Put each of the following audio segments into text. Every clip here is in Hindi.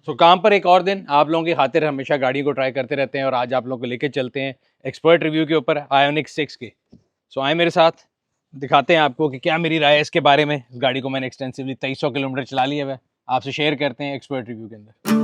तो काम पर एक और दिन आप लोगों की खातिर हमेशा गाड़ी को ट्राई करते रहते हैं और आज आप लोगों को लेके चलते हैं एक्सपर्ट रिव्यू के ऊपर आयोनिक 6 के। सो आए मेरे साथ, दिखाते हैं आपको कि क्या मेरी राय है इसके बारे में। इस गाड़ी को मैंने एक्सटेंसिवली 2300 किलोमीटर चला लिया है, आपसे शेयर करते हैं एक्सपर्ट रिव्यू के अंदर।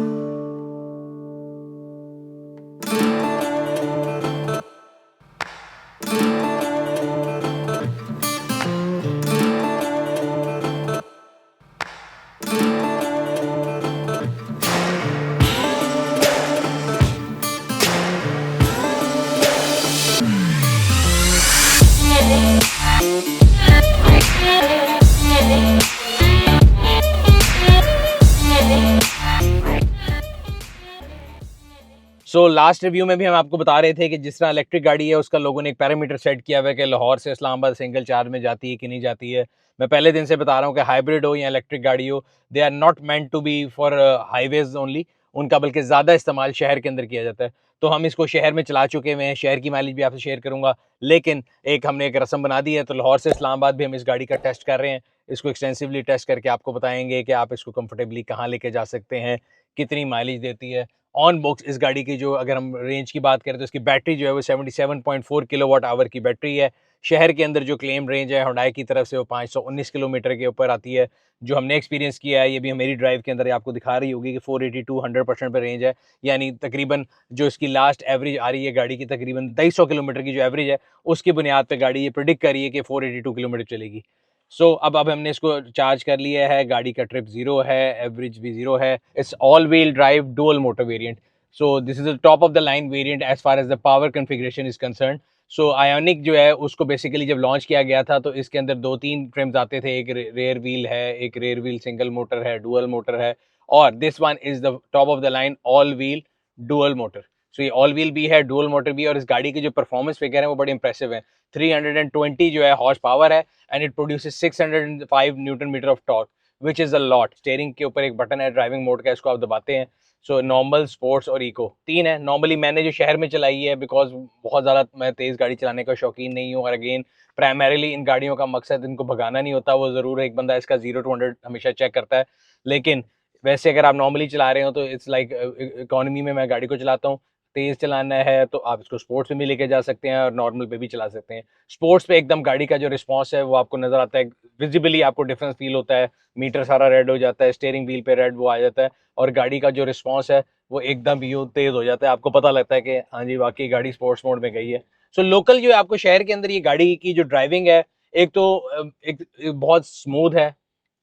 सो लास्ट रिव्यू में भी हम आपको बता रहे थे कि जिस तरह इलेक्ट्रिक गाड़ी है उसका लोगों ने एक पैरामीटर सेट किया हुआ है कि लाहौर से इस्लामाबाद सिंगल चार्ज में जाती है कि नहीं जाती है। मैं पहले दिन से बता रहा हूँ कि हाइब्रिड हो या इलेक्ट्रिक गाड़ी हो, they are not meant to be for highways only, उनका बल्कि ज़्यादा इस्तेमाल शहर के अंदर किया जाता है। तो हम इसको शहर में चला चुके हुए हैं, शहर की माइलेज भी आपसे शेयर करूँगा, लेकिन हमने एक रस्म बना दी है, तो लाहौर से इस्लामाबाद भी हम इस गाड़ी का टेस्ट कर रहे हैं। इसको एक्सटेंसिवली टेस्ट करके आपको बताएंगे कि आप इसको कंफर्टेबली कहाँ लेके जा सकते हैं, कितनी माइलेज देती है। ऑन बॉक्स इस गाड़ी की जो अगर हम रेंज की बात करें तो इसकी बैटरी जो है वो 77.4 किलोवाट आवर की बैटरी है। शहर के अंदर जो क्लेम रेंज है हुंडई की तरफ से वो 519 किलोमीटर के ऊपर आती है। जो हमने एक्सपीरियंस किया है, ये भी मेरी ड्राइव के अंदर आपको दिखा रही होगी कि 482 100% पे रेंज है, यानी तकरीबन जो इसकी लास्ट एवरेज आ रही है गाड़ी की तकरीबन 250 किलोमीटर की जो एवरेज है, उसकी बुनियाद पे गाड़ी ये प्रिडिक्ट कर रही है कि 482 किलोमीटर चलेगी। अब हमने इसको चार्ज कर लिया है, गाड़ी का ट्रिप जीरो है, एवरेज भी जीरो है। It's all wheel drive dual motor variant. So this is the top of the line variant as far as the power configuration is concern. सो आयोनिक जो है उसको बेसिकली जब लॉन्च किया गया था तो इसके अंदर 2-3 ट्रिम्स आते थे, एक रेयर व्हील है, एक रेयर व्हील सिंगल मोटर है, डुअल मोटर है, और this one is the top of the line all wheel dual motor. So ये ऑल व्हील भी है, डुअल मोटर भी है, और इस गाड़ी की जो परफॉर्मेंस फिगर है वो बड़े इंप्रेसिव है। 320 जो है हॉर्स पावर है and it produces 605 newton metre of torque, which is a lot. Steering के ऊपर एक बटन है ड्राइविंग मोड का, इसको आप दबाते हैं। सो नॉर्मल, स्पोर्ट्स और इको तीन है। नॉर्मली मैंने जो शहर में चलाई है, बिकॉज बहुत ज़्यादा मैं तेज़ गाड़ी चलाने का शौकीन नहीं हूँ, और अगेन प्राइमरीली इन गाड़ियों का मकसद इनको भगाना नहीं होता। वो ज़रूर एक बंदा इसका 0 to 100 हमेशा चेक करता है, लेकिन वैसे अगर आप नॉर्मली चला रहे हो तो इट्स लाइक इकोनॉमी में मैं गाड़ी को चलाता हूँ। तेज़ चलाना है तो आप इसको स्पोर्ट्स में भी लेके जा सकते हैं और नॉर्मल पे भी चला सकते हैं। स्पोर्ट्स पे एकदम गाड़ी का जो रिस्पॉन्स है वो आपको नज़र आता है, विजिबली आपको डिफरेंस फील होता है। मीटर सारा रेड हो जाता है, स्टीयरिंग व्हील पे रेड वो आ जाता है, और गाड़ी का जो रिस्पॉन्स है वो एकदम यूँ तेज़ हो जाता है। आपको पता लगता है कि हाँ जी वाकई गाड़ी स्पोर्ट्स मोड में गई है। सो लोकल जो है आपको शहर के अंदर ये गाड़ी की जो ड्राइविंग है, एक तो एक बहुत स्मूथ है,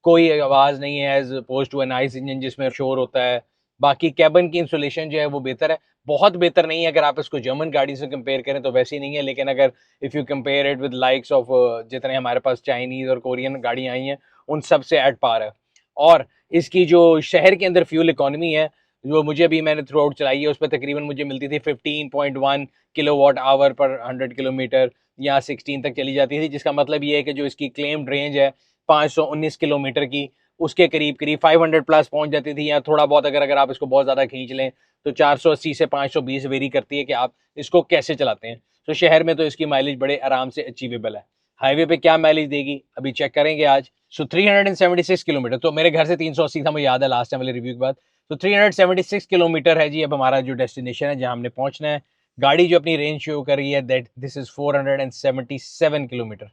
कोई आवाज़ नहीं है as oppose to an ICE engine जिसमें शोर होता है। बाकी कैबिन की इंसुलेशन जो है वो बेहतर है, बहुत बेहतर नहीं है। अगर आप इसको जर्मन गाड़ी से कंपेयर करें तो वैसी नहीं है, लेकिन अगर if you compare it with likes of जितने हमारे पास चाइनीज़ और कोरियन गाड़ियाँ आई हैं, उन सब से एट पार है। और इसकी जो शहर के अंदर फ्यूल इकोनॉमी है, जो मुझे भी मैंने थ्रू आउट चलाई है, उस पर तकरीबन मुझे मिलती थी 15.1 किलोवाट आवर पर 100 किलोमीटर, या 16 तक चली जाती थी, जिसका मतलब ये है कि जो इसकी क्लेम्ड रेंज है 519 किलोमीटर की, उसके करीब करीब 500 प्लस पहुंच जाती थी, या थोड़ा बहुत अगर आप इसको बहुत ज़्यादा खींच लें तो 480 से 520 वेरी करती है कि आप इसको कैसे चलाते हैं। तो शहर में तो इसकी माइलेज बड़े आराम से अचीवेबल है। हाईवे पे क्या माइलेज देगी अभी चेक करेंगे आज। सो 376 किलोमीटर, तो मेरे घर से 380 था, मुझे याद है लास्ट टाइम वाले रिव्यू के बाद। तो 376 किलोमीटर है जी अब हमारा जो डेस्टिनेशन है, जहाँ हमने पहुंचना है। गाड़ी जो अपनी रेंज शो कर रही है दैट दिस इज 477 किलोमीटर।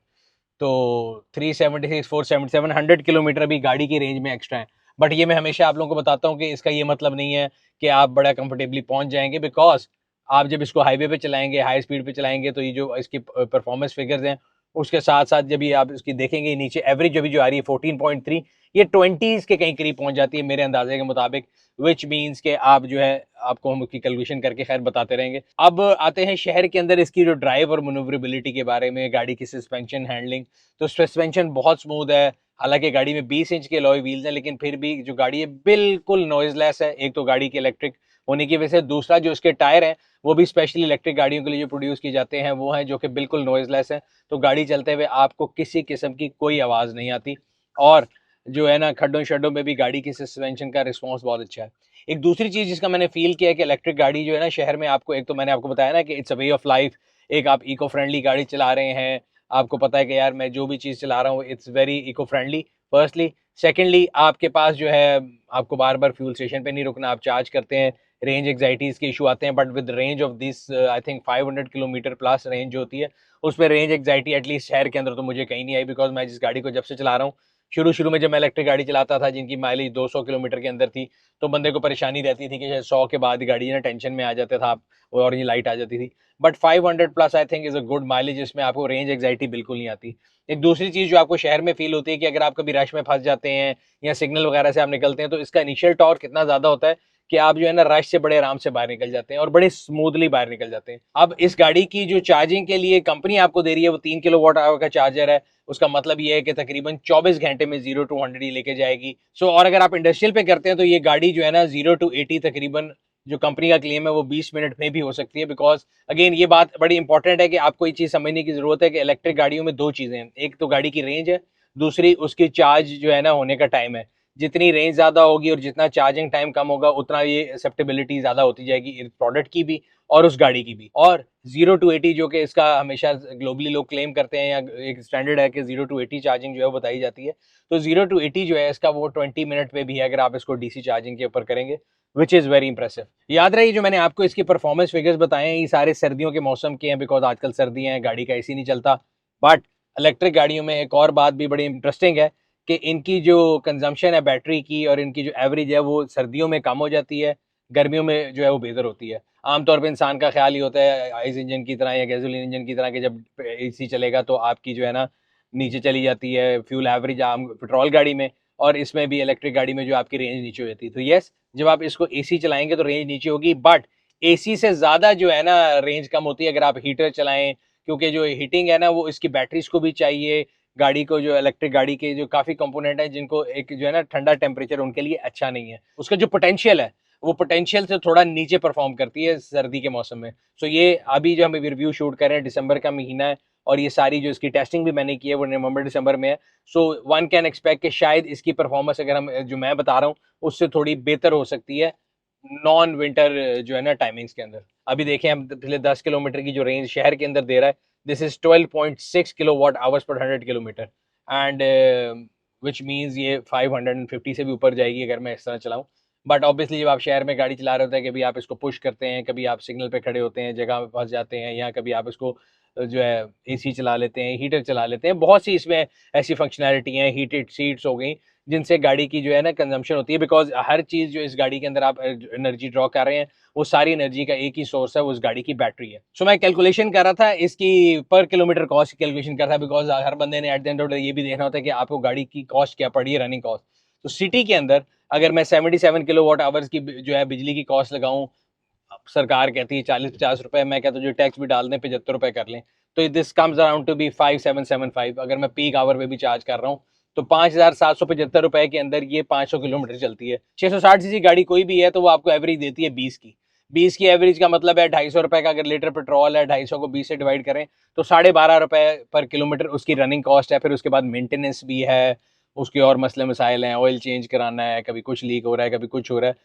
तो 376 477 100 किलोमीटर भी गाड़ी की रेंज में एक्स्ट्रा है। बट ये मैं हमेशा आप लोगों को बताता हूँ कि इसका ये मतलब नहीं है कि आप बड़ा कंफर्टेबली पहुंच जाएंगे, बिकॉज आप जब इसको हाईवे पे चलाएंगे, हाई स्पीड पे चलाएंगे, तो ये जो इसकी परफॉर्मेंस फिगर्स हैं उसके साथ साथ जब ये आप इसकी देखेंगे नीचे एवरेज अभी जो आ रही है 14.3, ये 20s के कहीं करीब पहुंच जाती है मेरे अंदाजे के मुताबिक, विच मीन्स के आप जो है आपको हम उसकी कैलकुलेशन करके खैर बताते रहेंगे। अब आते हैं शहर के अंदर इसकी जो ड्राइव और मनूवरेबिलिटी के बारे में, गाड़ी की सस्पेंशन हैंडलिंग। तो सस्पेंशन बहुत स्मूथ है, हालांकि गाड़ी में 20 इंच के अलॉय व्हील्स हैं, लेकिन फिर भी जो गाड़ी है बिल्कुल नॉइजलेस है। एक तो गाड़ी की इलेक्ट्रिक होने की वजह से, दूसरा जो इसके टायर हैं वो भी स्पेशली इलेक्ट्रिक गाड़ियों के लिए जो प्रोड्यूस किए जाते हैं वो हैं जो कि बिल्कुल नॉइजलेस है। तो गाड़ी चलते हुए आपको किसी किस्म की कोई आवाज़ नहीं आती, और जो है ना खड्डों शड्डों में भी गाड़ी की सस्पेंशन का रिस्पॉन्स बहुत अच्छा है। एक दूसरी चीज़ जिसका मैंने फील किया है कि इलेक्ट्रिक गाड़ी जो है ना शहर में आपको, एक तो मैंने आपको बताया ना कि it's a way of life, एक आप इको फ्रेंडली गाड़ी चला रहे हैं, आपको पता है कि यार मैं जो भी चीज़ चला रहा हूँ it's very eco friendly, firstly. Secondly, आपके पास जो है आपको बार बार फ्यूल स्टेशन पे नहीं रुकना, आप चार्ज करते हैं। रेंज एग्जाइटीज के इशू आते हैं, but with range of this I think 500 kilometre plus range जो होती है, उसमें रेंज एग्जाइटी एटलीस्ट शहर के अंदर तो मुझे कहीं नहीं आई, बिकॉज मैं जिस गाड़ी को जब से चला रहा हूँ, शुरू में जब मैं इलेक्ट्रिक गाड़ी चलाता था जिनकी माइलेज 200 किलोमीटर के अंदर थी, तो बंदे को परेशानी रहती थी कि 100 के बाद गाड़ी ना टेंशन में आ जाता था, और ये लाइट आ जाती थी। But 500 plus I think is a good mileage, जिसमें आपको रेंज एग्जाइटी बिल्कुल नहीं आती। एक दूसरी चीज जो आपको शहर में फील होती है कि अगर आप कभी रश में फंस जाते हैं या सिग्नल वगैरह से आप निकलते हैं, तो इसका इनिशियल टॉर्क कितना ज्यादा होता है कि आप जो है ना रश से बड़े आराम से बाहर निकल जाते हैं और बड़े स्मूथली बाहर निकल जाते हैं। अब इस गाड़ी की जो चार्जिंग के लिए कंपनी आपको दे रही है वो 3 किलोवाट आवर का चार्जर है। उसका मतलब ये है कि तकरीबन 24 घंटे में 0 to 100 ही लेके जाएगी। और अगर आप इंडस्ट्रियल पे करते हैं तो ये गाड़ी जो है ना 0 to 80 तकरीबन, जो कंपनी का क्लेम है वो 20 मिनट में भी हो सकती है। बिकॉज अगेन ये बात बड़ी इंपॉर्टेंट है कि आपको ये चीज समझने की जरूरत है कि इलेक्ट्रिक गाड़ियों में दो चीजें हैं, एक तो गाड़ी की रेंज है, दूसरी उसकी चार्ज जो है ना होने का टाइम है। जितनी रेंज ज्यादा होगी और जितना चार्जिंग टाइम कम होगा, उतना ये एक्सेप्टेबिलिटी ज्यादा होती जाएगी इस प्रोडक्ट की भी और उस गाड़ी की भी। और 0 to 80 जो कि इसका हमेशा ग्लोबली लोग क्लेम करते हैं, या एक स्टैंडर्ड है कि 0 to 80 चार्जिंग जो है वो बताई जाती है, तो 0 to 80 जो है इसका वो 20 मिनट में भी है अगर आप इसको डीसी चार्जिंग के ऊपर करेंगे, विच इज़ वेरी इंप्रेसिव। याद रहे जो मैंने आपको इसकी परफॉर्मेंस फिगर्स बताए हैं, ये सारे सर्दियों के मौसम के हैं, बिकॉज आजकल सर्दियाँ हैं, गाड़ी का एसी नहीं चलता। बट इलेक्ट्रिक गाड़ियों में एक और बात भी बड़ी इंटरेस्टिंग है कि इनकी जो कंजम्पशन है बैटरी की और इनकी जो एवरेज है वो सर्दियों में कम हो जाती है, गर्मियों में जो है वो बेहतर होती है। आमतौर पे इंसान का ख्याल ही होता है आइस इंजन की तरह या गैसोलीन इंजन की तरह कि जब एसी चलेगा तो आपकी जो है ना नीचे चली जाती है फ्यूल एवरेज आम पेट्रोल गाड़ी में, और इसमें भी इलेक्ट्रिक गाड़ी में जो आपकी रेंज नीचे हो जाती है। तो यस, जब आप इसको एसी चलाएंगे तो रेंज नीचे होगी, बट एसी से ज़्यादा जो है ना रेंज कम होती है अगर आप हीटर चलाएं, क्योंकि जो हीटिंग है ना वो इसकी बैटरीज को भी चाहिए। गाड़ी को जो इलेक्ट्रिक गाड़ी के जो काफ़ी कंपोनेंट है जिनको एक जो है ना ठंडा टेम्परेचर उनके लिए अच्छा नहीं है, उसका जो पोटेंशियल है वो पोटेंशियल से थोड़ा नीचे परफॉर्म करती है सर्दी के मौसम में। सो ये अभी जो हम रिव्यू शूट कर रहे हैं, दिसंबर का महीना है, और ये सारी जो इसकी टेस्टिंग भी मैंने की है वो नवंबर दिसंबर में है। सो वन कैन एक्सपेक्ट कि शायद इसकी परफॉर्मेंस अगर हम जो मैं बता रहा हूँ उससे थोड़ी बेहतर हो सकती है नॉन विंटर जो है ना टाइमिंग्स के अंदर। अभी देखें हम पिछले 10 किलोमीटर की जो रेंज शहर के अंदर दे रहा है, this is 12.6 kilowatt hours per 100 kilometre, and which means ये 550 से भी ऊपर जाएगी अगर मैं इस तरह चलाऊँ। बट ऑब्वियसली जब आप शहर में गाड़ी चला रहे होते हैं, कभी आप इसको पुश करते हैं, कभी आप सिग्नल पे खड़े होते हैं, जगह में फंस जाते हैं, या कभी आप इसको जो है एसी चला लेते हैं, हीटर चला लेते हैं, बहुत सी इसमें ऐसी फंक्शनैलिटी हैं, हीटेड सीट्स हो गई, जिनसे गाड़ी की जो है ना कंजम्पशन होती है। बिकॉज हर चीज़ जो इस गाड़ी के अंदर आप एनर्जी ड्रॉ कर रहे हैं, वो सारी एनर्जी का एक ही सोर्स है, वो उस गाड़ी की बैटरी है। सो मैं कैलकुलेशन कर रहा था इसकी पर किलोमीटर कॉस्ट की कैलकुलेशन कर रहा था, बिकॉज हर बंदे ने at the end of the day ये भी देखना होता है कि आपको गाड़ी की कॉस्ट क्या पड़ी है, रनिंग कॉस्ट। तो सिटी के अंदर अगर मैं 77 किलोवाट आवर्स की जो है बिजली की कॉस्ट लगाऊं, सरकार कहती है 40-50 रुपए, मैं कहता हूँ जो टैक्स भी डाल दें 75 रुपए कर लें, तो this comes around to be 5775। अगर मैं पीक आवर पे भी चार्ज कर रहा हूँ तो 5,775 रुपए के अंदर ये 500 किलोमीटर चलती है। 660 सीसी गाड़ी कोई भी है तो वो आपको एवरेज देती है 20 की एवरेज का मतलब है 250 रुपए का अगर लीटर पेट्रोल है, 250 को 20 से डिवाइड करें तो 12.5 रुपए पर किलोमीटर उसकी रनिंग कॉस्ट है। फिर उसके बाद मेंटेनेंस भी है, उसके और मसले मसाइल हैं, ऑयल चेंज कराना है, कभी कुछ लीक हो रहा है, कभी कुछ हो रहा है।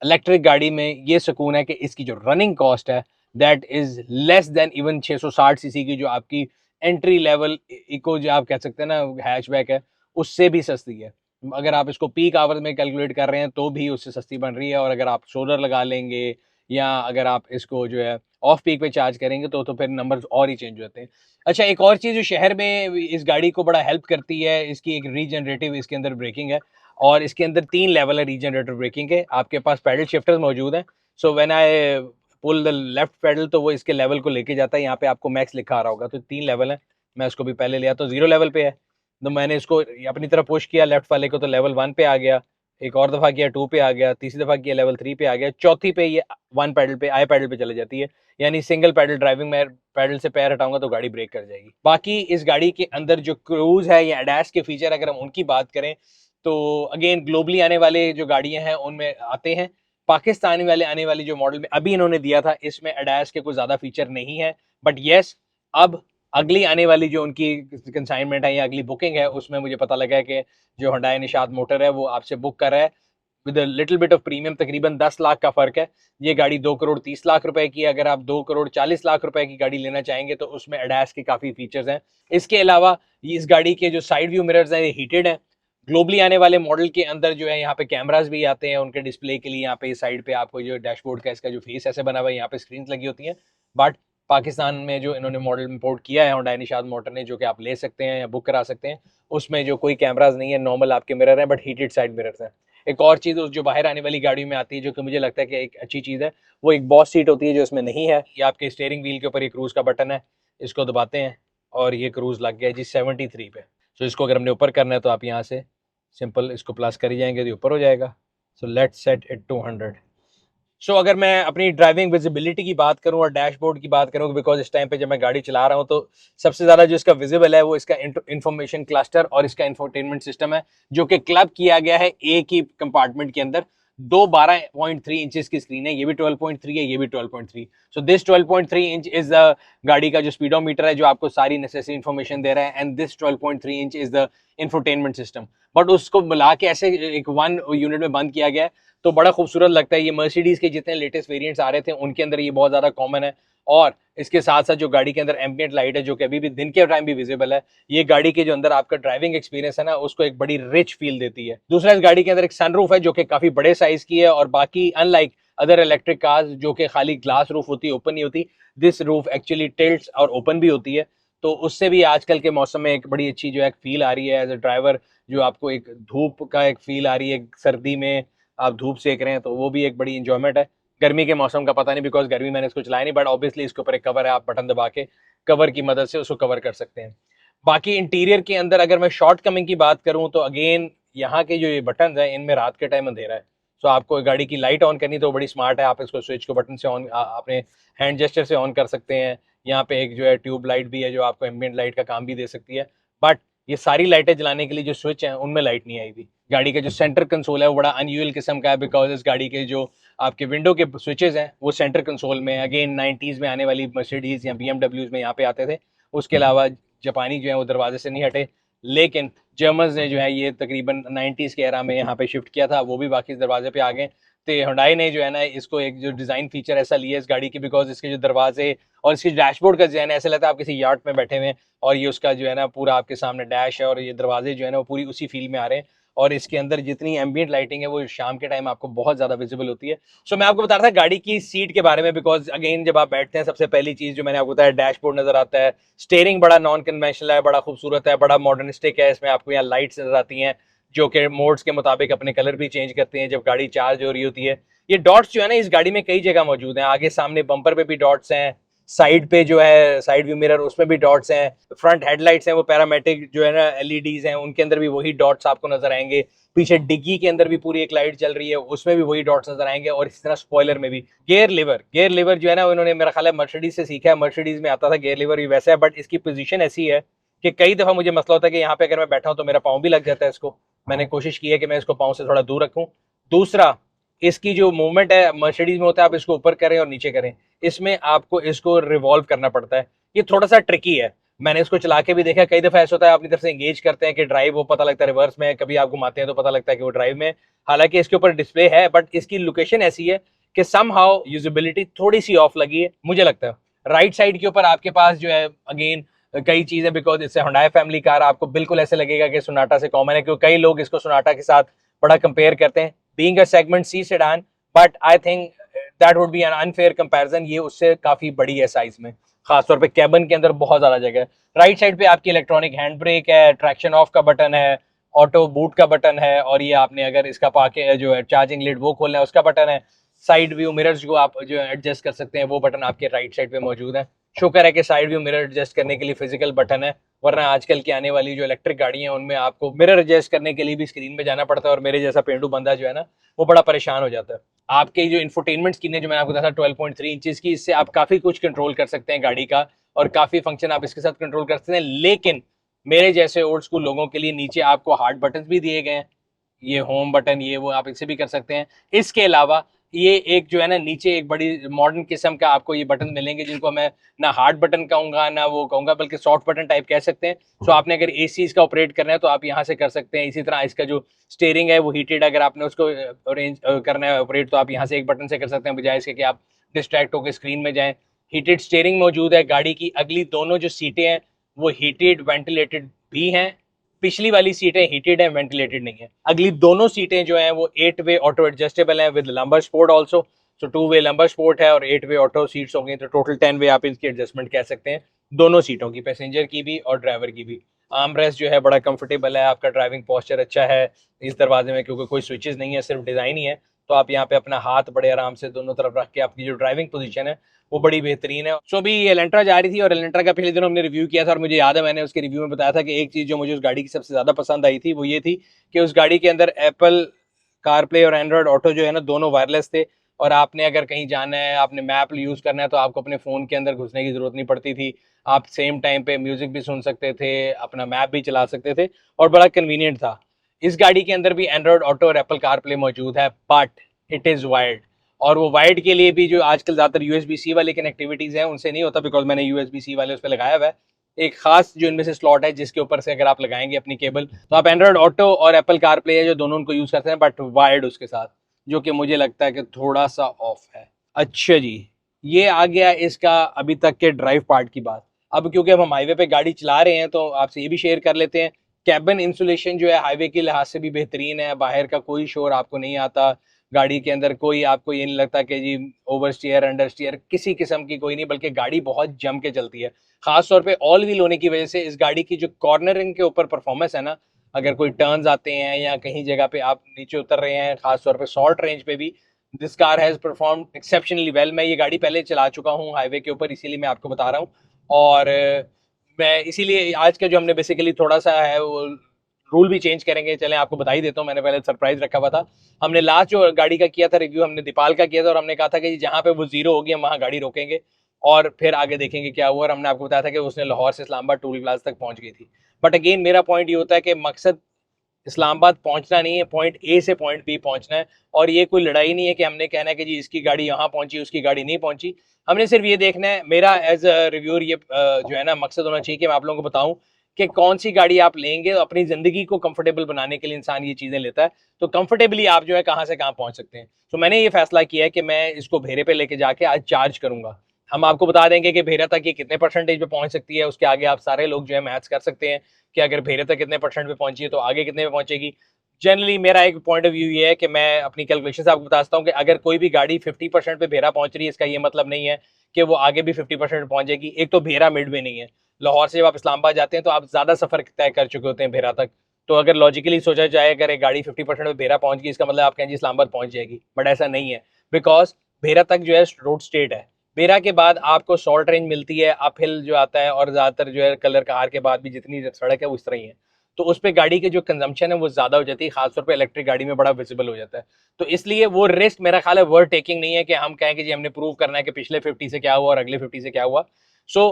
इलेक्ट्रिक गाड़ी में ये सुकून है कि इसकी जो रनिंग कॉस्ट है that is less than even 660 CC की जो आपकी एंट्री लेवल इको जो आप कह सकते हैं ना हैचबैक है, उससे भी सस्ती है। अगर आप इसको पीक आवर्स में कैलकुलेट कर रहे हैं तो भी उससे सस्ती बन रही है, और अगर आप सोलर लगा लेंगे या अगर आप इसको जो है ऑफ पीक पे चार्ज करेंगे तो फिर नंबर्स और ही चेंज होते हैं। अच्छा, एक और चीज़ जो शहर में इस गाड़ी को बड़ा हेल्प करती है, इसकी एक रीजनरेटिव इसके अंदर ब्रेकिंग है, और इसके अंदर 3 लेवल है रीजनरेटिव ब्रेकिंग के। आपके पास पैडल शिफ्टर्स मौजूद हैं। So when I pull the left paddle तो वो इसके लेवल को लेके जाता है, यहाँ पे आपको मैक्स लिखा आ रहा होगा, तो 3 लेवल है। मैं इसको भी पहले लिया तो 0 लेवल पे है, तो मैंने इसको अपनी तरफ पुश किया लेफ्ट वाले को तो लेवल 1 पे आ गया, एक और दफ़ा किया 2 पे आ गया, तीसरी दफ़ा किया लेवल 3 पे आ गया, चौथी पे ये 1 पैडल पे आई पैडल पे चले जाती है, यानी सिंगल पैडल ड्राइविंग में पैडल से पैर हटाऊंगा तो गाड़ी ब्रेक कर जाएगी। बाकी इस गाड़ी के अंदर जो क्रूज है या एडास के फीचर अगर हम उनकी बात करें तो अगेन ग्लोबली आने वाले जो गाड़ियां हैं उनमें आते हैं। पाकिस्तानी वाले आने वाली जो मॉडल में अभी इन्होंने दिया था इसमें एडास के कोई ज़्यादा फीचर नहीं है, बट येस अब अगली आने वाली जो उनकी कंसाइनमेंट है या अगली बुकिंग है उसमें मुझे पता लगा है कि जो हुंडई निशात मोटर है वो आपसे बुक कर रहा है with little bit of premium, तकरीबन 10 लाख का फर्क है। ये गाड़ी 2 करोड़ 30 लाख रुपए की है। अगर आप 2 करोड़ 40 लाख रुपए की गाड़ी लेना चाहेंगे तो उसमें एडास के काफ़ी फीचर्स हैं। इसके अलावा इस गाड़ी के जो साइड व्यू मिरर्स हैं ये हीटेड हैं, ग्लोबली आने वाले मॉडल के अंदर जो है यहाँ पे कैमरास भी आते हैं उनके डिस्प्ले के लिए। यहाँ पे साइड पे आपको जो डैशबोर्ड का इसका जो फेस ऐसे बना हुआ है, यहाँ पे स्क्रीन लगी होती हैं। बट पाकिस्तान में जो इन्होंने मॉडल इंपोर्ट किया है हुंडई निशात मोटर ने, जो कि आप ले सकते हैं या बुक करा सकते हैं, उसमें जो कोई कैमराज नहीं है, नॉर्मल आपके मिरर हैं, बट हीटेड साइड मिरर्स हैं। एक और चीज़ जो बाहर आने वाली गाड़ी में आती है, जो कि मुझे लगता है कि एक अच्छी चीज़ है, वो एक बॉस सीट होती है जो इसमें नहीं है। ये आपके स्टीयरिंग व्हील के ऊपर एक क्रूज़ का बटन है, इसको दबाते हैं और ये क्रूज़ लग गया जी 73 पे। सो इसको अगर हमने ऊपर करना है तो आप यहाँ से सिंपल इसको प्लस कर ही जाएंगे तो ऊपर हो जाएगा। So let's set it 200। सो अगर मैं अपनी ड्राइविंग विजिबिलिटी की बात करूं और डैशबोर्ड की बात करूं, बिकॉज इस टाइम पे जब मैं गाड़ी चला रहा हूं तो सबसे ज़्यादा जो इसका विजिबल है वो इसका इंफॉर्मेशन क्लस्टर और इसका इंफोटेनमेंट सिस्टम है, जो कि क्लब किया गया है एक ही कंपार्टमेंट के अंदर। दो 12.3 इंचेस की स्क्रीन है, ये भी 12.3 है, ये भी 12.3। So this 12.3 inch is the गाड़ी का जो स्पीडोमीटर है, जो आपको सारी नेसेसरी इन्फॉर्मेशन दे रहा है, and this 12.3 inch is the infotainment system. But उसको मिला के ऐसे एक वन यूनिट में बंद किया गया है, तो बड़ा खूबसूरत लगता है। ये मर्सिडीज के जितने लेटेस्ट वेरिएंट्स आ रहे थे उनके अंदर ये बहुत ज़्यादा कॉमन है। और इसके साथ साथ जो गाड़ी के अंदर एम्बिएंट लाइट है, जो कि अभी भी दिन के टाइम भी विजिबल है, ये गाड़ी के जो अंदर आपका ड्राइविंग एक्सपीरियंस है ना, उसको एक बड़ी रिच फील देती है। दूसरा, इस गाड़ी के अंदर एक सनरूफ है जो कि काफ़ी बड़े साइज की है, और बाकी अनलाइक अदर इलेक्ट्रिक कार्स जो कि खाली ग्लास रूफ होती है, ओपन नहीं होती, दिस रूफ एक्चुअली टिल्ट्स और ओपन भी होती है। तो उससे भी आजकल के मौसम में एक बड़ी अच्छी जो है फील आ रही है एज अ ड्राइवर, जो आपको एक धूप का एक फील आ रही है, सर्दी में आप धूप सेक रहे हैं तो वो भी एक बड़ी इंजॉयमेंट है। गर्मी के मौसम का पता नहीं, बिकॉज गर्मी मैंने इसको चलाया नहीं, बट ऑब्वियसली इसके ऊपर एक कवर है, आप बटन दबा के कवर की मदद से उसको कवर कर सकते हैं। बाकी इंटीरियर के अंदर अगर मैं शॉर्ट कमिंग की बात करूं तो अगेन यहाँ के जो ये बटन हैं इनमें रात के टाइम अंधेरा है। सो आपको गाड़ी की लाइट ऑन करनी तो बड़ी स्मार्ट है, आप इसको स्विच को बटन से ऑन अपने हैंड जेस्चर से ऑन कर सकते हैं। यहाँ पे एक जो है ट्यूब लाइट भी है जो आपको एम्बिएंट लाइट का काम भी दे सकती है। बट ये सारी लाइटें जलाने के लिए जो स्विच हैं उनमें लाइट नहीं आई थी। गाड़ी का जो सेंटर कंसोल है वो बड़ा अनयूजुअल किस्म का है, बिकॉज इस गाड़ी के जो आपके विंडो के स्विचेस हैं वो सेंटर कंसोल में, अगेन 90s में आने वाली मर्सिडीज या BMWs में यहाँ पे आते थे। उसके अलावा जापानी जो है वो दरवाजे से नहीं हटे, लेकिन जर्मन्स ने जो है ये तकरीबन 90s के एरा में यहाँ पे शिफ्ट किया था, वो भी बाकी दरवाजे पे आ गए। तो हुंडई ने जो है ना इसको एक जो डिज़ाइन फीचर ऐसा लिया इस गाड़ी की, बिकॉज इसके जो दरवाजे और इसकी डैशबोर्ड का डिजाइन ऐसा लगता है आप किसी यार्ड में बैठे हुए हैं, और ये उसका जो है ना पूरा आपके सामने डैश है और ये दरवाजे जो है ना वो पूरी उसी फील में आ रहे हैं। और इसके अंदर जितनी एम्बिएंट लाइटिंग है वो शाम के टाइम आपको बहुत ज़्यादा विजिबल होती है। सो मैं आपको बता रहा था गाड़ी की सीट के बारे में, बिकॉज अगेन जब आप बैठते हैं सबसे पहली चीज़ जो मैंने आपको बताया, डैशबोर्ड नजर आता है। स्टेयरिंग बड़ा नॉन कन्वेंशनल है, बड़ा खूबसूरत है, बड़ा मॉडर्निस्टिक है। इसमें आपको यहाँ लाइट्स नजर आती हैं जो कि मोड्स के मुताबिक अपने कलर भी चेंज करते हैं जब गाड़ी चार्ज हो रही होती है। ये डॉट्स जो है ना इस गाड़ी में कई जगह मौजूद हैं, आगे सामने बम्पर पे भी डॉट्स हैं, साइड पे जो है साइड व्यू मिरर उसमें भी डॉट्स हैं, फ्रंट हेडलाइट्स हैं वो पैरामेटिक जो है ना एलईडीज हैं, उनके अंदर भी वही डॉट्स आपको नजर आएंगे। पीछे डिग्गी के अंदर भी पूरी एक लाइट चल रही है, उसमें भी वही डॉट्स नजर आएंगे। और इसी तरह स्पॉइलर में भी गेयर लिवर जो है ना उन्होंने मेरा ख्याल है मर्सिडीज से सीखा है। मर्सिडीज में आता था गेयर लिवर भी वैसा है, बट इसकी पोजीशन ऐसी है कि कई दफा मुझे मसला होता है कि यहाँ पे अगर मैं बैठा हूँ तो मेरा पाँव भी लग जाता है इसको। मैंने कोशिश की है कि मैं इसको पाँव से थोड़ा दूर रखूँ। दूसरा, इसकी जो मूवमेंट है मर्सिडीज में होता है आप इसको ऊपर करें और नीचे करें, इसमें आपको इसको रिवॉल्व करना पड़ता है। ये थोड़ा सा ट्रिकी है, मैंने इसको चला के भी देखा, कई दफा ऐसा होता है अपनी तरफ से एंगेज करते हैं कि ड्राइव, वो पता लगता है रिवर्स में, कभी आप घुमाते हैं तो पता लगता है कि वो ड्राइव में। हालांकि इसके ऊपर डिस्प्ले है, बट इसकी लोकेशन ऐसी है कि सम हाउ यूजिबिलिटी थोड़ी सी ऑफ लगी है मुझे लगता है। राइट साइड के ऊपर आपके पास जो है अगेन कई चीजें, बिकॉज इससे हुंडई फैमिली कार आपको बिल्कुल ऐसे लगेगा कि सोनाटा से कॉमन है, क्योंकि कई लोग इसको सोनाटा के साथ बड़ा कंपेयर करते हैं, being a segment C sedan. But I think that would be an unfair comparison, ये उससे काफी बड़ी है साइज में, खासतौर पे कैबिन के अंदर बहुत ज्यादा जगह है। राइट साइड पे आपकी इलेक्ट्रॉनिक हैंड ब्रेक है, ट्रैक्शन ऑफ का बटन है, ऑटो बूट का बटन है, और ये आपने अगर इसका पाके जो है चार्जिंग लिड वो खोलना है उसका बटन है। साइड व्यू मिरर्स को आप जो एडजस्ट कर सकते हैं वो बटन आपके राइट साइड पे मौजूद है। शुक्र है कि साइड व्यू मिरर एडजस्ट करने के लिए फिजिकल बटन है, वरना आजकल की आने वाली जो इलेक्ट्रिक गाड़ी है उनमें आपको मिरर एडजस्ट करने के लिए भी स्क्रीन में जाना पड़ता है, और मेरे जैसा पेंडू बंदा जो है ना वो बड़ा परेशान हो जाता है। आपके जो इंफोटेनमेंट स्क्रीन है जो मैंने आपको बताया था 12.3 इंचेस की, इससे आप काफी कुछ कंट्रोल कर सकते हैं गाड़ी का, और काफी फंक्शन आप इसके साथ कंट्रोल कर सकते हैं। लेकिन मेरे जैसे ओल्ड स्कूल लोगों के लिए नीचे आपको हार्ड बटन भी दिए गए हैं, ये होम बटन ये वो आप इससे भी कर सकते हैं। इसके अलावा ये एक जो है ना नीचे एक बड़ी मॉडर्न किस्म का आपको ये बटन मिलेंगे, जिनको मैं ना हार्ड बटन कहूंगा ना वो कहूंगा, बल्कि सॉफ्ट बटन टाइप कह सकते हैं। सो आपने अगर एसी इसका ऑपरेट करना है तो आप यहाँ से कर सकते हैं। इसी तरह इसका जो स्टीयरिंग है वो हीटेड, अगर आपने उसको अरेंज करना है ऑपरेट तो आप यहाँ से एक बटन से कर सकते हैं, बजाय इसके कि आप डिस्ट्रैक्ट होकर स्क्रीन में जाएं। हीटेड स्टीयरिंग मौजूद है, गाड़ी की अगली दोनों जो सीटें हैं वो हीटेड वेंटिलेटेड भी हैं, पिछली वाली सीटें हीटेड है, वेंटिलेटेड नहीं है। अगली दोनों सीटें जो हैं वो 8 वे ऑटो एडजस्टेबल हैं विद लंबर स्पोर्ट ऑल्सो। तो 2 वे लंबर स्पोर्ट है और 8 वे ऑटो सीट्स हो गई, तो टोटल 10 वे आप इसकी एडजस्टमेंट कह सकते हैं दोनों सीटों की, पैसेंजर की भी और ड्राइवर की भी। आर्म रेस्ट जो है बड़ा कंफर्टेबल है, आपका ड्राइविंग पोस्चर अच्छा है इस दरवाजे में, क्योंकि कोई स्विचेस नहीं है, सिर्फ डिज़ाइन ही है। तो आप यहाँ पे अपना हाथ बड़े आराम से दोनों तरफ रख के आपकी जो ड्राइविंग पोजीशन है वो बड़ी बेहतरीन है। सो अभी एलेंट्रा जा रही थी और एलेंट्रा का पिछले दिनों हमने रिव्यू किया था और मुझे याद है मैंने उसके रिव्यू में बताया था कि एक चीज़ जो मुझे उस गाड़ी की सबसे ज़्यादा पसंद आई थी वो ये थी कि उस गाड़ी के अंदर एप्पल कारप्ले और एंड्रॉयड ऑटो जो है ना दोनों वायरलेस थे, और आपने अगर कहीं जाना है, आपने मैप यूज़ करना है, तो आपको अपने फ़ोन के अंदर घुसने की ज़रूरत नहीं पड़ती थी। आप सेम टाइम पे म्यूज़िक भी सुन सकते थे, अपना मैप भी चला सकते थे और बड़ा कन्वीनियंट था। इस गाड़ी के अंदर भी एंड्रॉयड ऑटो और एप्पल कारप्ले मौजूद है, बट इट इज़ वायर्ड। और वो वायर्ड के लिए भी जो आजकल ज़्यादातर यूएसबी सी वाली कनेक्टिविटीज़ हैं उनसे नहीं होता, बिकॉज मैंने यूएसबी सी वाले उस पर लगाया हुआ है एक खास जो इनमें से स्लॉट है जिसके ऊपर से अगर आप लगाएंगे अपनी केबल तो आप एंड्रॉयड ऑटो और एप्पल कारप्ले है जो दोनों उनको यूज़ करते हैं, बट वायर्ड उसके साथ, जो कि मुझे लगता है कि थोड़ा सा ऑफ है। अच्छा जी, ये आ गया इसका अभी तक के ड्राइव पार्ट की बात। अब क्योंकि हम हाईवे पे गाड़ी चला रहे हैं तो आपसे ये भी शेयर कर लेते हैं। कैबिन इंसुलेशन जो है हाईवे के लिहाज से भी बेहतरीन है, बाहर का कोई शोर आपको नहीं आता, गाड़ी के अंदर कोई आपको ये नहीं लगता कि जी ओवर स्टीयर अंडर स्टीयर किसी किस्म की कोई नहीं, बल्कि गाड़ी बहुत जम के चलती है। खास तौर पे ऑल व्हील होने की वजह से इस गाड़ी की जो कॉर्नरिंग के ऊपर परफॉर्मेंस है ना, अगर कोई टर्न्स आते हैं या कहीं जगह पे आप नीचे उतर रहे हैं, खास तौर पे शॉर्ट रेंज पे भी this car has perform exceptionally well. मैं ये गाड़ी पहले चला चुका हूँ हाईवे के ऊपर, इसीलिए मैं आपको बता रहा हूँ। और मैं इसीलिए आज का जो हमने बेसिकली थोड़ा सा है वो रूल भी चेंज करेंगे। चलें आपको बता ही देता हूँ, मैंने पहले सरप्राइज रखा हुआ था। हमने लास्ट जो गाड़ी का किया था रिव्यू, हमने दीपाल का किया था और हमने कहा था कि जहाँ पे वो जीरो होगी हम वहाँ गाड़ी रोकेंगे और फिर आगे देखेंगे क्या हुआ। और हमने आपको बताया था कि उसने लाहौर से इस्लामाबाद टूल प्लाजा तक पहुँच गई थी। बट अगेन मेरा पॉइंट ये होता है कि मकसद इस्लामाबाद पहुंचना नहीं है, पॉइंट ए से पॉइंट बी पहुंचना है। और ये कोई लड़ाई नहीं है कि हमने कहना है कि जी इसकी गाड़ी यहाँ पहुंची उसकी गाड़ी नहीं पहुंची। हमने सिर्फ ये देखना है, मेरा एज अ रिव्यूअर ये जो है ना मकसद होना चाहिए कि मैं आप लोगों को बताऊं कि कौन सी गाड़ी आप लेंगे। तो अपनी जिंदगी को कंफर्टेबल बनाने के लिए इंसान ये चीजें लेता है, तो कंफर्टेबली आप जो है कहाँ से कहाँ पहुंच सकते हैं। तो मैंने ये फैसला किया है कि मैं इसको भेरे पे लेके जाके आज चार्ज करूंगा। हम आपको बता देंगे कि भेरा तक ये कितने परसेंटेज पे पहुंच सकती है, उसके आगे आप सारे लोग जो है मैथ्स कर सकते हैं कि अगर भेरे तक कितने परसेंट पे पहुंची है तो आगे कितने पे पहुंचेगी। जनरली मेरा एक पॉइंट ऑफ व्यू ये है कि मैं अपनी कैलकुलेशन से आपको बताता हूँ कि अगर कोई भी गाड़ी 50% पे भेरा पहुंच रही है, इसका ये मतलब नहीं है कि वो आगे भी 50% पहुंच जाएगी। एक तो भेरा मिड में नहीं है, लाहौर से जब आप इस्लामाबाद जाते हैं तो आप ज़्यादा सफ़र तय कर चुके होते हैं भेरा तक। तो अगर लॉजिकली सोचा जाए अगर एक गाड़ी 50% पे भेरा पहुंच गई इसका मतलब आप कहें जी इस्लामाबाद पहुंच जाएगी, बट ऐसा नहीं है। बिकॉज भेरा तक जो है रोड स्टेट है, भेरा के बाद आपको शॉर्ट रेंज मिलती है, अप हिल जो आता है, और ज़्यादातर जो है कलर कार के बाद भी जितनी सड़क है वो इस तरह ही है। तो उस पर गाड़ी की जो कंजम्पशन है वो ज़्यादा हो जाती है, खासतौर पे इलेक्ट्रिक गाड़ी में बड़ा विजिबल हो जाता है। तो इसलिए वो रिस्क मेरा ख्याल है वर्थ टेकिंग नहीं है कि हम कहें कि जी हमने प्रूव करना है कि पिछले 50 से क्या हुआ और अगले 50 से क्या हुआ। सो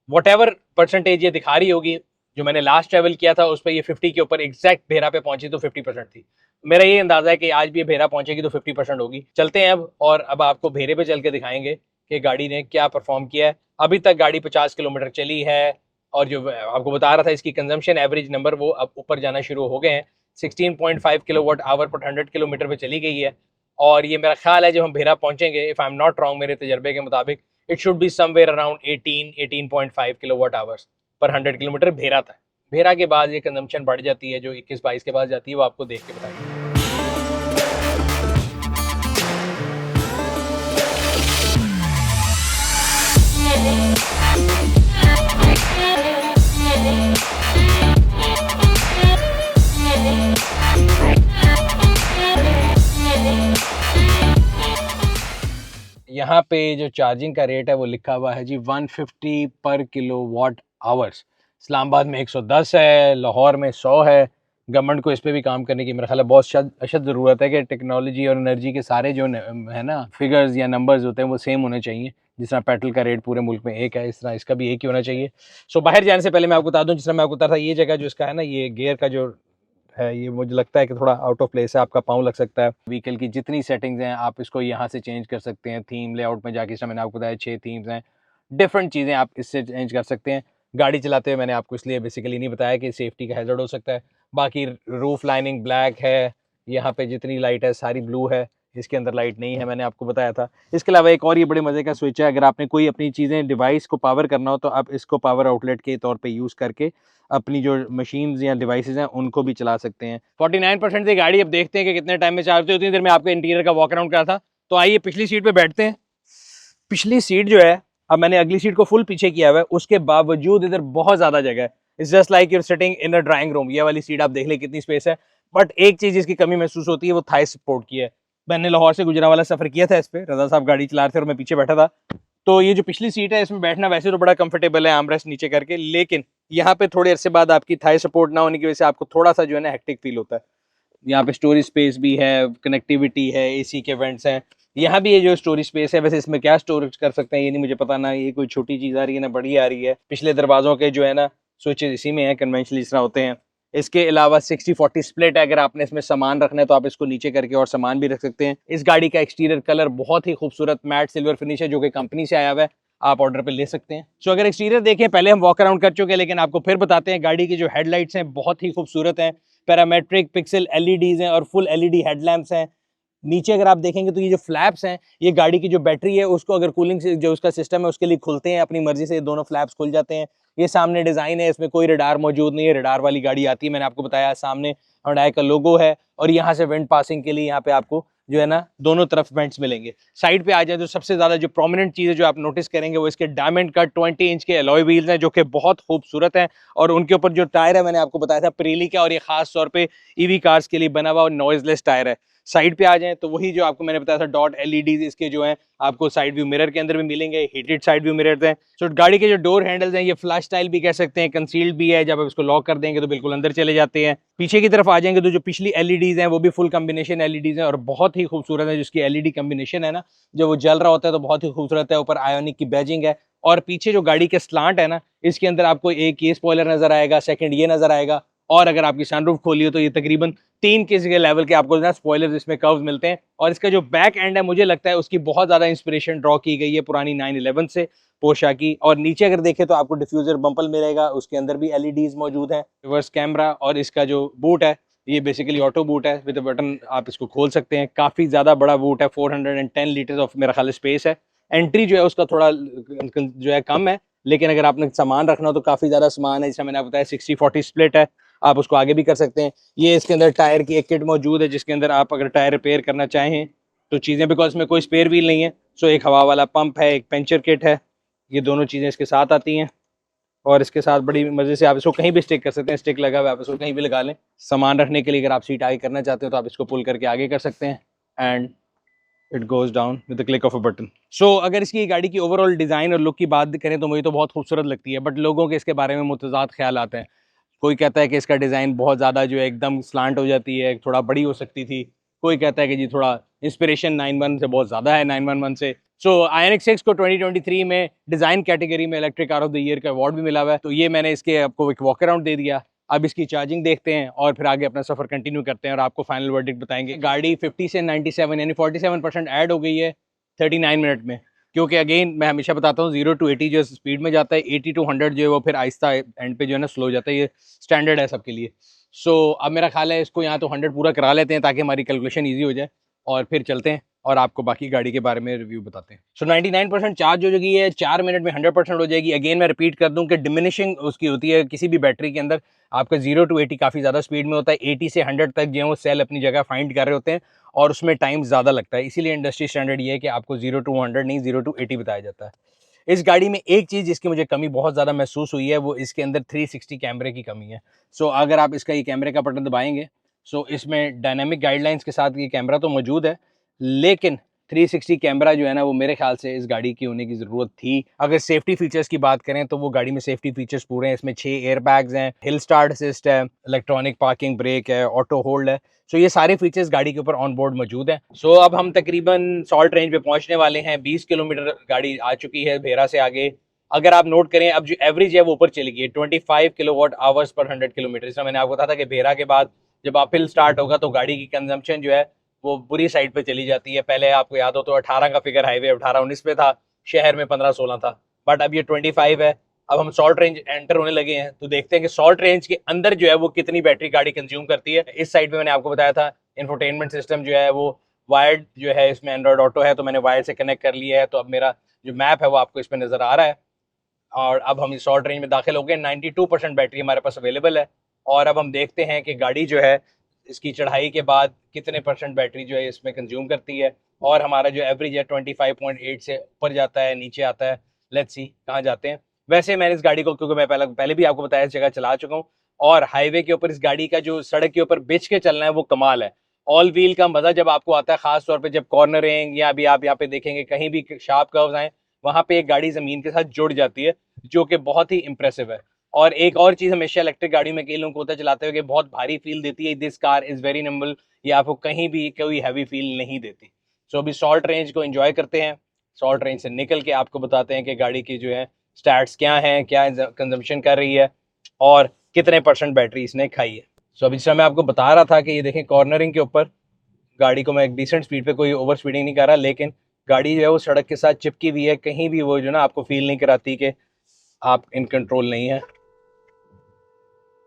वट एवर परसेंटेज ये दिखा रही होगी, जो मैंने लास्ट ट्रेवल किया था उस पर ये 50 के ऊपर एग्जैक्ट भेरा पे पहुंची तो 50% थी। मेरा ये अंदाजा है कि आज भी भेरा पहुंचेगी तो 50% होगी। चलते हैं अब, और अब आपको भेरे पे चल के दिखाएंगे कि गाड़ी ने क्या परफॉर्म किया है। अभी तक गाड़ी 50 किलोमीटर चली है और जो आपको बता रहा था इसकी कंजम्पशन एवरेज नंबर वो अब ऊपर जाना शुरू हो गए हैं। 16.5 किलोवाट आवर पर 100 किलोमीटर पे चली गई है। और ये मेरा ख्याल है जब हम भेरा पहुंचेंगे, if I am not wrong, मेरे तजर्बे के मुताबिक it should be somewhere around 18.5 kilowatt hours per 100 kilometre भेरा तक। भेरा के बाद ये कंजम्पशन बढ़ जाती है, जो 21-22 के बाद जाती है वो आपको देख के बताएंगे। यहाँ पे जो चार्जिंग का रेट है वो लिखा हुआ है जी 150 पर किलोवाट आवर्स। इस्लामाबाद में 110 है, लाहौर में 100 है। गवर्नमेंट को इस पे भी काम करने की मेरा ख्याल है बहुत अशद ज़रूरत है कि टेक्नोलॉजी और एनर्जी के सारे जो है ना फिगर्स या नंबर्स होते हैं वो सेम होने चाहिए। जिस तरह पेट्रोल का रेट पूरे मुल्क में एक है, इस तरह इसका भी एक ही होना चाहिए। सो बाहर जाने से पहले मैं आपको बता दूँ, जिस तरह मैं आपको बता था, ये जगह जो इसका है ना, ये गियर का जो है ये मुझे लगता है कि थोड़ा आउट ऑफ प्लेस है, आपका पाँव लग सकता है। व्हीकल की जितनी सेटिंग्स हैं आप इसको यहाँ से चेंज कर सकते हैं। थीम लेआउट में जाके, मैंने आपको बताया 6 थीम्स हैं, डिफरेंट चीज़ें आप इससे चेंज कर सकते हैं। गाड़ी चलाते हुए मैंने आपको इसलिए बेसिकली नहीं बताया कि सेफ्टी का हैजर्ड हो सकता है। बाकी रूफ लाइनिंग ब्लैक है, यहाँ पे जितनी लाइट है सारी ब्लू है। इसके अंदर लाइट नहीं है, मैंने आपको बताया था। इसके अलावा एक और ये बड़े मज़े का स्विच है, अगर आपने कोई अपनी चीज़ें डिवाइस को पावर करना हो तो आप इसको पावर आउटलेट के तौर पे यूज़ करके अपनी जो मशीन्स या डिवाइसेज़ हैं उनको भी चला सकते हैं। 49% की गाड़ी, अब देखते हैं कि कितने टाइम में चार्ज होती है। उतनी देर में आपको इंटीरियर का वॉक अराउंड करा था। तो आइए पिछली सीट पे बैठते हैं। पिछली सीट जो है, अब मैंने अगली सीट को फुल पीछे किया हुआ है, उसके बावजूद इधर बहुत ज़्यादा जगह है। It's just like you're sitting in a drawing room. ये वाली सीट आप देख लें कितनी स्पेस है। बट एक चीज़ इसकी कमी महसूस होती है, वो थाई सपोर्ट की है। मैंने लाहौर से गुजरांवाला सफ़र किया था इस पे, रज़ा साहब गाड़ी चला रहे थे और मैं पीछे बैठा था। तो ये जो पिछली सीट है इसमें बैठना वैसे तो बड़ा कंफर्टेबल है, आर्मरेस्ट नीचे करके, लेकिन यहाँ पे थोड़े अरसे बाद आपकी थाई सपोर्ट ना होने की वजह से आपको थोड़ा सा जो है ना हेक्टिक फील होता है। यहाँ पे स्टोरेज स्पेस भी है, कनेक्टिविटी है, एसी के वेंट्स हैं। यहाँ भी ये जो स्टोरेज स्पेस है, वैसे इसमें क्या स्टोरेज कर सकते हैं ये नहीं मुझे पता, ना ये कोई छोटी चीज़ आ रही है ना बड़ी आ रही है। पिछले दरवाज़ों के जो है ना स्विचेज इसी में है, कन्वेंशनली जिस तरह होते हैं। इसके अलावा 60-40 स्प्लिट है, अगर आपने इसमें सामान रखना है तो आप इसको नीचे करके और सामान भी रख सकते हैं। इस गाड़ी का एक्सटीरियर कलर बहुत ही खूबसूरत मैट सिल्वर फिनिश है, जो कि कंपनी से आया हुआ है, आप ऑर्डर पे ले सकते हैं। सो अगर एक्सटीरियर देखें, पहले हम वॉक अराउंड कर चुके हैं, लेकिन आपको फिर बताते हैं। गाड़ी की जो हेडलाइट्स हैं बहुत ही खूबसूरत हैं, पैरामेट्रिक पिक्सल एलईडीज हैं और फुल एलईडी हेडलैम्प्स हैं। नीचे अगर आप देखेंगे तो ये जो फ्लैप्स हैं, ये गाड़ी की जो बैटरी है उसको अगर कूलिंग से जो उसका सिस्टम है उसके लिए खुलते हैं, अपनी मर्जी से ये दोनों फ्लैप्स खुल जाते हैं। ये सामने डिज़ाइन है, इसमें कोई रडार मौजूद नहीं है, रडार वाली गाड़ी आती है, मैंने आपको बताया। सामने हुंडई का लोगो है और यहाँ से विंड पासिंग के लिए यहाँ पे आपको जो है ना दोनों तरफ वेंट्स मिलेंगे। साइड पे आ जाए तो सबसे ज़्यादा जो प्रोमिनेंट चीज़ है जो आप नोटिस करेंगे वो इसके डायमंड कट 20 इंच के अलॉय व्हील्स हैं, जो कि बहुत खूबसूरत हैं। और उनके ऊपर जो टायर है मैंने आपको बताया था प्रीली का, और ये खास तौर पे ईवी कार्स के लिए बना हुआ और नॉइजलेस टायर है। साइड पे आ जाएं तो वही जो आपको मैंने बताया था डॉट एलईडीज इसके जो हैं आपको साइड व्यू मिरर के अंदर भी मिलेंगे, हीटेड साइड व्यू मिरर्स हैं। सो गाड़ी के जो डोर हैंडल्स हैं ये फ्लैश स्टाइल भी कह सकते हैं, कंसील्ड भी है, जब आप इसको लॉक कर देंगे तो बिल्कुल अंदर चले जाते हैं। पीछे की तरफ आ जाएंगे तो जो पिछली एलईडीज हैं वो भी फुल कॉम्बिनेशन एलईडीज हैं और बहुत ही खूबसूरत है। जिसकी एलईडी कॉम्बिनेशन है ना, जब वो जल रहा होता है तो बहुत ही खूबसूरत है। ऊपर आयोनिक की बैजिंग है और पीछे जो गाड़ी के स्लांट है ना, इसके अंदर आपको एक ये स्पॉइलर नजर आएगा, सेकंड ये नजर आएगा, और अगर आपकी सनरूफ खोली हो तो ये तकरीबन 3 के लेवल के आपको ना स्पॉयलर्स इसमें कर्व्स मिलते हैं। और इसका जो बैक एंड है मुझे लगता है उसकी बहुत ज़्यादा इंस्पिरेशन ड्रॉ की गई है पुरानी 911 से, पोर्शा की। और नीचे अगर देखें तो आपको डिफ्यूजर बम्पर मिलेगा, उसके अंदर भी एलईडीज मौजूद हैं, रिवर्स कैमरा, और इसका जो बूट है ये बेसिकली ऑटो बूट है विद बटन, आप इसको खोल सकते हैं। काफ़ी ज़्यादा बड़ा बूट है, 410 लीटर्स ऑफ मेरा ख्याल स्पेस है। एंट्री जो है उसका थोड़ा जो है कम है, लेकिन अगर आपने सामान रखना हो तो काफ़ी ज़्यादा सामान है। जैसा मैंने आपको बताया 60-40 स्प्लिट है, आप उसको आगे भी कर सकते हैं। ये इसके अंदर टायर की एक किट मौजूद है, जिसके अंदर आप अगर टायर रिपेयर करना चाहें तो चीज़ें, बिकॉज इसमें कोई स्पेयर व्हील नहीं है, सो एक हवा वाला पंप है, एक पंचर किट है, ये दोनों चीज़ें इसके साथ आती हैं। और इसके साथ बड़ी मज़े से आप इसको कहीं भी स्टिक कर सकते हैं, स्टिक लगा हुआ है, आप इसको कहीं भी लगा लें। सामान रखने के लिए अगर आप सीट आगे करना चाहते हो तो आप इसको पुल करके आगे कर सकते हैं, and it goes down with the click of a button. So अगर इसकी गाड़ी की ओवरऑल डिज़ाइन और लुक की बात करें तो मुझे तो बहुत खूबसूरत लगती है, बट लोगों के इसके बारे में मुतज़ाद ख्याल आते हैं। कोई कहता है कि इसका डिज़ाइन बहुत ज़्यादा जो है एकदम स्लांट हो जाती है, थोड़ा बड़ी हो सकती थी। कोई कहता है कि जी थोड़ा इंस्पिरेशन 911 से बहुत ज़्यादा है, 911 से। सो आईएनएक्स 6 को 2023 में डिज़ाइन कैटेगरी में electric car of the year का अवार्ड भी मिला हुआ है। तो ये मैंने इसके आपको एक वॉक अराउंड दे दिया। अब इसकी चार्जिंग देखते हैं और फिर आगे अपना सफ़र कंटिन्यू करते हैं और आपको फाइनल वर्डिक्ट बताएंगे। गाड़ी 50 से 97 यानी 47% ऐड हो गई है 39 मिनट में। क्योंकि अगेन मैं हमेशा बताता हूँ 0 to 80 जो स्पीड में जाता है, 80 to 100 जो है वो फिर आहिस्ता एंड पे जो है ना स्लो जाता है, ये स्टैंडर्ड है सबके लिए। सो अब मेरा ख्याल है इसको यहाँ तो 100 पूरा करा लेते हैं ताकि हमारी कैलकुलेशन ईजी हो जाए, और फिर चलते हैं और आपको बाकी गाड़ी के बारे में रिव्यू बताते हैं। सो 99% चार्ज हो जाएगी है, 4 मिनट में 100% हो जाएगी। अगेन मैं रिपीट कर दूं कि डिमिनिशिंग उसकी होती है किसी भी बैटरी के अंदर। आपका 0 to 80 काफ़ी ज़्यादा स्पीड में होता है, 80 से 100 तक जो है वो सेल अपनी जगह फाइंड कर रहे होते हैं और उसमें टाइम ज़्यादा लगता है। इसीलिए इंडस्ट्री स्टैंडर्ड ये है कि आपको 0 to 100 नहीं, 0 to 80 बताया जाता है। इस गाड़ी में एक चीज़ जिसकी मुझे कमी बहुत ज़्यादा महसूस हुई है, वो इसके अंदर 360 कैमरे की कमी है। सो अगर आप इसका ये कैमरे का बटन दबाएंगे, सो इसमें डायनामिक गाइडलाइंस के साथ ये कैमरा तो मौजूद है, लेकिन 360 कैमरा जो है ना वो मेरे ख्याल से इस गाड़ी की होने की ज़रूरत थी। अगर सेफ्टी फीचर्स की बात करें तो वो गाड़ी में सेफ्टी फीचर्स पूरे हैं। इसमें 6 एयर बैग्स हैं, हिल स्टार्ट असिस्ट है, इलेक्ट्रॉनिक पार्किंग ब्रेक है, ऑटो होल्ड है। सो ये सारे फीचर्स गाड़ी के ऊपर ऑन बोर्ड मौजूद हैं। सो अब हम तकरीबन सॉल्ट रेंज पे पहुंचने वाले हैं। 20 किलोमीटर गाड़ी आ चुकी है भेरा से आगे। अगर आप नोट करें अब जो एवरेज है वो ऊपर चली गई है 25 किलोवाट आवर्स पर 100 किलोमीटर। इसमें मैंने आपको बताया था कि भेरा के बाद जब अपहिल स्टार्ट होगा तो गाड़ी की कंजम्पशन जो है वो बुरी साइड पे चली जाती है। पहले आपको याद हो तो 18 का फिगर हाईवे 18-19 पे था, शहर में 15-16 था, बट अब ये 25 है। अब हम सॉल्ट रेंज एंटर होने लगे हैं तो देखते हैं कि सॉल्ट रेंज के अंदर जो है वो कितनी बैटरी गाड़ी कंज्यूम करती है। इस साइड पे मैंने आपको बताया था इंफोटेनमेंट सिस्टम जो है वो वायर्ड जो है इसमें एंड्रॉयड ऑटो है, तो मैंने वायर से कनेक्ट कर लिया है। तो अब मेरा जो मैप है वो आपको इसमें नज़र आ रहा है। और अब हम इस शॉर्ट रेंज में दाखिल हो गए। 92% बैटरी हमारे पास अवेलेबल है। और अब हम देखते हैं कि गाड़ी जो है इसकी चढ़ाई के बाद कितने परसेंट बैटरी जो है इसमें कंज्यूम करती है। और हमारा जो एवरेज है 25.8 से ऊपर जाता है, नीचे आता है। लेट्स सी कहाँ जाते हैं। वैसे मैंने इस गाड़ी को, क्योंकि मैं पहले भी आपको बताया, इस जगह चला चुका हूँ। और हाईवे के ऊपर इस गाड़ी का जो सड़क के ऊपर बिछ के चलना है वो कमाल है। ऑल व्हील का मजा जब आपको आता है, खास तौर पे जब कॉर्नरिंग या अभी आप यहाँ पे देखेंगे कहीं भी शार्प कर्व्स आए, वहां पे एक गाड़ी जमीन के साथ जुड़ जाती है, जो कि बहुत ही इंप्रेसिव है। और एक और चीज हमेशा इलेक्ट्रिक गाड़ी में कई लोगों को होता है चलाते हुए कि बहुत भारी फील देती है। This car is very nimble, ये आपको कहीं भी कोई हैवी फील नहीं देती। सो अभी शॉर्ट रेंज को एंजॉय करते हैं। शॉर्ट रेंज से निकल के आपको बताते हैं कि गाड़ी की जो है स्टैट्स क्या हैं, क्या कंजम्पशन कर रही है और कितने परसेंट बैटरी इसने खाई है। सो अभी मैं आपको बता रहा था कि ये देखें, कॉर्नरिंग के ऊपर गाड़ी को मैं एक डिसेंट स्पीड पे, कोई ओवर स्पीडिंग नहीं कर रहा, लेकिन गाड़ी जो है वो सड़क के साथ चिपकी हुई है। कहीं भी वो जो ना आपको फील नहीं कराती कि आप इन कंट्रोल नहीं है।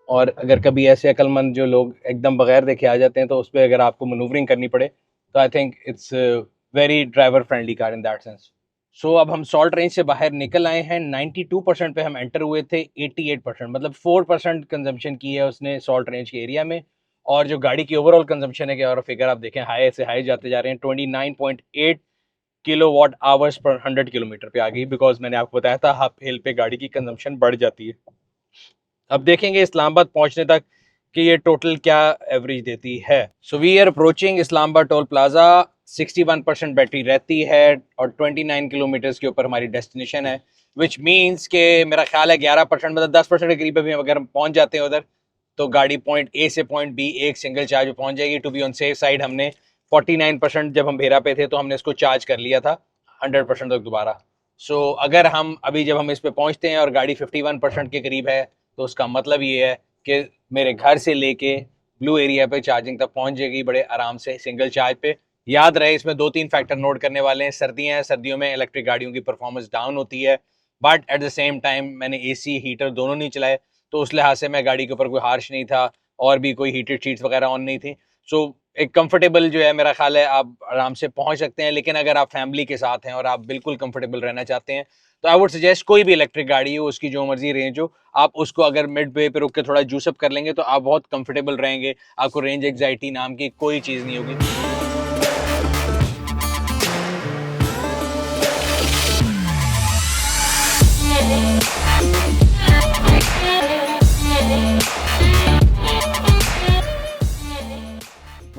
और अगर कभी ऐसे अक्लमंद जो लोग एकदम बगैर देखे आ जाते हैं तो उस पर अगर आपको मनूवरिंग करनी पड़े, तो I think it's very driver friendly car in that sense. So अब हम सॉल्ट रेंज से बाहर निकल आए हैं। 92% पे हम एंटर हुए थे। 88%, मतलब 4% कंजम्पशन की है उसने सॉल्ट रेंज के एरिया में। और जो गाड़ी की ओवरऑल कंजम्पशन है, और फिगर आप देखें, हाई से हाई जाते जा रहे हैं। 29.8 kilo watt hours per 100 kilometre पे आ गई, बिकॉज मैंने आपको बताया था हाफ हिल पे गाड़ी की कंजम्पशन बढ़ जाती है। अब देखेंगे इस्लामाबाद पहुंचने तक कि ये टोटल क्या एवरेज देती है। So we are approaching Islamabad toll plaza. 61% battery रहती है और 29 किलोमीटर्स के ऊपर हमारी डेस्टिनेशन है, विच मीन्स के मेरा ख्याल है 11%, मतलब 10% के करीब भी अगर हम पहुंच जाते हैं उधर, तो गाड़ी पॉइंट ए से पॉइंट बी एक सिंगल चार्ज में पहुंच जाएगी। To be on safe side, हमने 49% जब हम भेरा पे थे तो हमने इसको चार्ज कर लिया था 100% तक दोबारा। सो अगर हम अभी जब हम इस पे पहुंचते हैं और गाड़ी 51% के करीब है, तो उसका मतलब ये है कि मेरे घर से लेके ब्लू एरिया पे चार्जिंग तक पहुंच जाएगी बड़े आराम से सिंगल चार्ज पे। याद रहे, इसमें 2-3 फैक्टर नोट करने वाले हैं। सर्दियां हैं, सर्दियों में इलेक्ट्रिक गाड़ियों की परफॉर्मेंस डाउन होती है, but at the same time मैंने एसी हीटर दोनों नहीं चलाए, तो उस लिहाज से मैं गाड़ी के ऊपर कोई हार्श नहीं था और भी कोई हीटेड शीट्स वगैरह ऑन नहीं थी। सो एक कंफर्टेबल जो है, मेरा ख्याल है आप आराम से पहुंच सकते हैं। लेकिन अगर आप फैमिली के साथ हैं और आप बिल्कुल कंफर्टेबल रहना चाहते हैं, तो आई वुड सजेस्ट कोई भी इलेक्ट्रिक गाड़ी हो, उसकी जो मर्जी रेंज हो, आप उसको अगर मिड वे पे रुक के थोड़ा जूसअप कर लेंगे तो आप बहुत कंफर्टेबल रहेंगे। आपको रेंज एग्जाइटी नाम की कोई चीज़ नहीं होगी।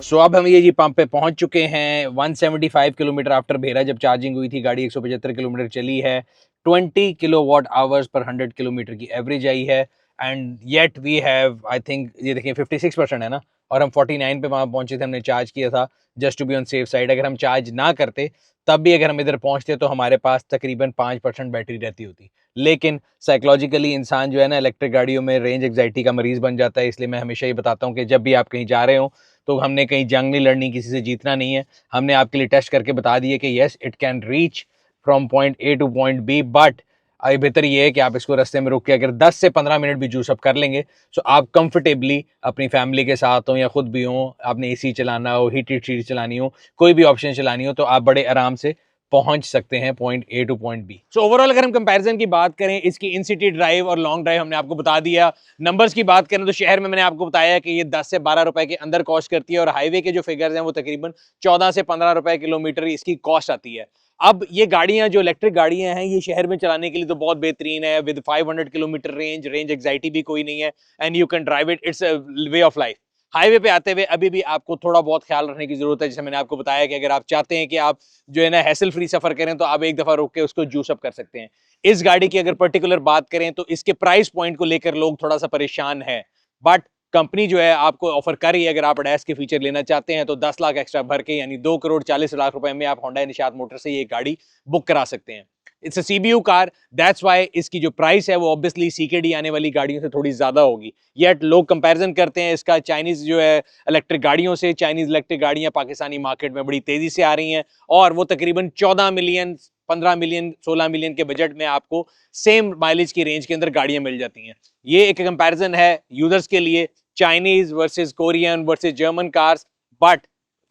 सो अब हम ये जी पंप पे पहुंच चुके हैं। 175 किलोमीटर आफ्टर भेरा जब चार्जिंग हुई थी, गाड़ी 175 किलोमीटर चली है। 20 kilo watt hours per 100 kilometre की एवरेज आई है। And yet we have, I think ये देखिए 56% है ना, और हम 49 पे वहाँ पहुंचे थे, हमने चार्ज किया था just to be on safe side. अगर हम चार्ज ना करते तब भी अगर हम इधर पहुंचते तो हमारे पास तकरीबन 5% बैटरी रहती होती। लेकिन साइकोलॉजिकली इंसान जो है ना, इलेक्ट्रिक गाड़ियों में रेंज एग्जाइटी का मरीज बन जाता है। इसलिए मैं हमेशा ये बताता हूँ कि जब भी आप कहीं जा रहे हो, तो हमने कहीं जंग नहीं लड़नी, किसी से जीतना नहीं है। हमने आपके लिए टेस्ट करके बता दिए कि yes it can reach from point A to point B, but अभी बेहतर ये है कि आप इसको रास्ते में रुक के अगर 10 से 15 मिनट भी जूसअप कर लेंगे, तो आप कंफर्टेबली अपनी फैमिली के साथ हो या खुद भी हो, आपने एसी चलाना हो, हीटेड सीट चलानी हो, कोई भी ऑप्शन चलानी हो, तो आप बड़े आराम से पहुंच सकते हैं point A to point B. So overall अगर हम कंपैरिजन की बात करें, इसकी इन सिटी ड्राइव और लॉन्ग ड्राइव हमने आपको बता दिया। नंबर्स की बात करें तो शहर में मैंने आपको बताया कि ये 10 से 12 रुपए के अंदर कॉस्ट करती है, और हाईवे के जो फिगर्स हैं वो तकरीबन 14 से 15 रुपए किलोमीटर इसकी कॉस्ट आती है। अब ये गाड़ियां जो इलेक्ट्रिक गाड़ियां हैं, ये शहर में चलाने के लिए तो बहुत बेहतरीन है, विद 500 किलोमीटर रेंज एग्जाइटी भी कोई नहीं है, and you can drive it, it's a way of life. Highway पे आते हुए अभी भी आपको थोड़ा बहुत ख्याल रखने की जरूरत है। जैसे मैंने आपको बताया कि अगर आप चाहते हैं कि आप जो है ना हैसल फ्री सफर करें, तो आप एक दफा रुक के उसको जूस अप कर सकते हैं। इस गाड़ी की अगर पर्टिकुलर बात करें तो इसके प्राइस पॉइंट को लेकर लोग थोड़ा सा परेशान है, बट कंपनी जो है आपको ऑफर कर रही है, अगर आप अडैस के फीचर लेना चाहते हैं तो 10 लाख एक्स्ट्रा भर के, यानी 2 करोड़ 40 लाख रुपए में आप होंडा निशात मोटर से ये गाड़ी बुक करा सकते हैं। It's a CBU car, that's why इसकी जो प्राइस है वो ऑब्वियसली सीकेडी आने वाली गाड़ियों से थोड़ी ज्यादा होगी। येट लोग कंपैरिजन करते हैं इसका चाइनीज जो है इलेक्ट्रिक गाड़ियों से। चाइनीज इलेक्ट्रिक गाड़ियां पाकिस्तानी मार्केट में बड़ी तेजी से आ रही हैं, और वो तकरीबन 14 मिलियन, 15 मिलियन, 16 मिलियन के बजट में आपको सेम माइलेज की रेंज के अंदर गाड़ियां मिल जाती हैं। ये एक कंपैरिजन है यूजर्स के लिए, Chinese versus Korean versus German cars, but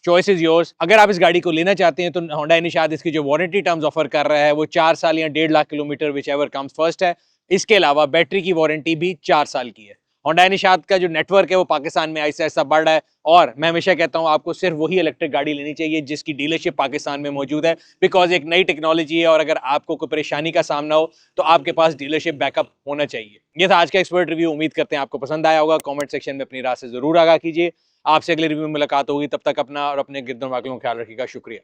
choice is yours. अगर आप इस गाड़ी को लेना चाहते हैं तो होंडा इनिशाद इसकी जो वारंटी टर्म्स ऑफर कर रहा है वो 4 साल या 1.5 lakh kilometre which ever comes first है। इसके अलावा बैटरी की वारंटी भी 4 साल की है। होंडा इनिशाद का जो नेटवर्क है वो पाकिस्तान में ऐसा ऐसा बढ़ रहा है और मैं हमेशा कहता हूं आपको सिर्फ वही इलेक्ट्रिक गाड़ी लेनी चाहिए जिसकी डीलरशिप पाकिस्तान में मौजूद है, बिकॉज एक नई टेक्नोलॉजी है और अगर आपको कोई परेशानी का सामना हो तो आपके पास डीलरशिप बैकअप होना चाहिए। ये था आज का एक्सपर्ट रिव्यू। उम्मीद करते हैं आपको पसंद आया होगा। कमेंट सेक्शन में अपनी राय से जरूर आगाह कीजिए। आपसे अगले रिव्यू में मुलाकात होगी, तब तक अपना और अपने गिरदों वाकलों का ख्याल रखिएगा। शुक्रिया।